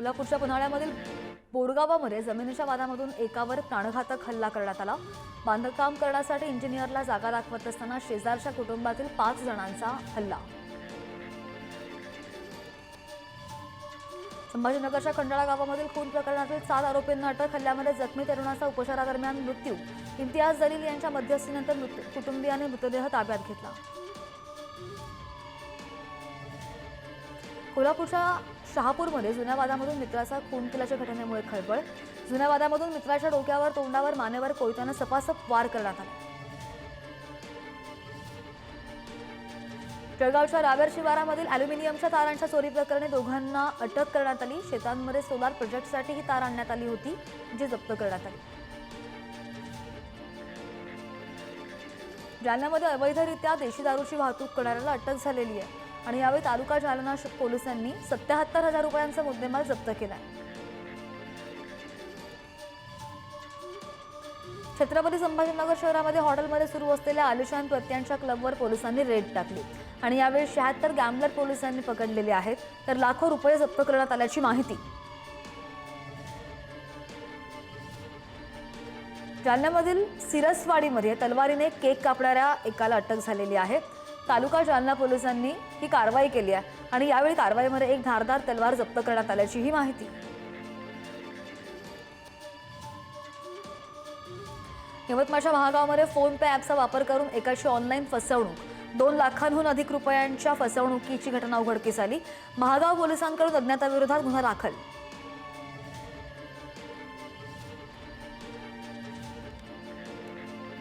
कोल्हापूरच्या पन्हाळ्यामधील बोरगावामध्ये जमिनीच्या वादामधून एकावर प्राणघातक हल्ला करण्यात आला। बांधकाम करण्यासाठी इंजिनियरला जागा दाखवत असताना शेजारच्या कुटुंबातील 5 जणांचा हल्ला। संभाजीनगरच्या खंडाळा गावामधील खून प्रकरणातील 7 आरोपींना अटक। हल्ल्यामध्ये जखमी तरुणाचा उपचारादरम्यान मृत्यू। इम्तियाज जलील यांच्या मध्यस्थीनंतर कुटुंबियांनी मृतदेह ताब्यात घेतला। कोल्हापूरच्या शहापूरमध्ये जुन्या वादामधून मित्राचा खून केल्याच्या घटनेमुळे खळबळ। जुन्या वादामधून मित्राच्या डोक्यावर, तोंडावर, मानेवर कोयत्याने सपासप वार करण्यात आला। जळगावच्या रावेर शिवारामधील अॅल्युमिनियमच्या तारांच्या चोरी प्रकरणी दोघांना अटक करण्यात आली। शेतांमध्ये सोलार प्रोजेक्टसाठी ही तार आणण्यात आली होती, जी जप्त करण्यात आली। जालन्यामध्ये अवैधरित्या देशी दारूची वाहतूक करणाऱ्याला अटक झालेली आहे आणि यावेळी तालुका जालना पोलिसांनी 77,000 रुपयांचा मुद्देमाल जप्त केलाय। छत्रपती संभाजीनगर शहरामध्ये हॉटेलमध्ये सुरू असलेल्या आलिशान प्रत्यांच्या क्लबवर पोलिसांनी रेड टाकली आणि यावेळी 76 गॅम्बलर पोलिसांनी पकडलेले आहेत, तर लाखो रुपये जप्त करण्यात आल्याची माहिती। जालन्यामधील सिरसवाडीमध्ये तलवारीने केक कापणाऱ्या एकाला अटक झालेली आहे। तालुका जालना पोलिसांनी ही कारवाई केली आहे आणि यावेळी कारवाईमध्ये एक धारदार तलवार जप्त करण्यात आल्याची ही माहिती। यवतमाळच्या महागावमध्ये फोन पे ॲपचा वापर करून एकाची ऑनलाईन फसवणूक। 2 लाखांहून अधिक रुपयांच्या फसवणुकीची घटना उघडकीस आली। महागाव पोलिसांकडून अज्ञाताविरोधात गुन्हा दाखल।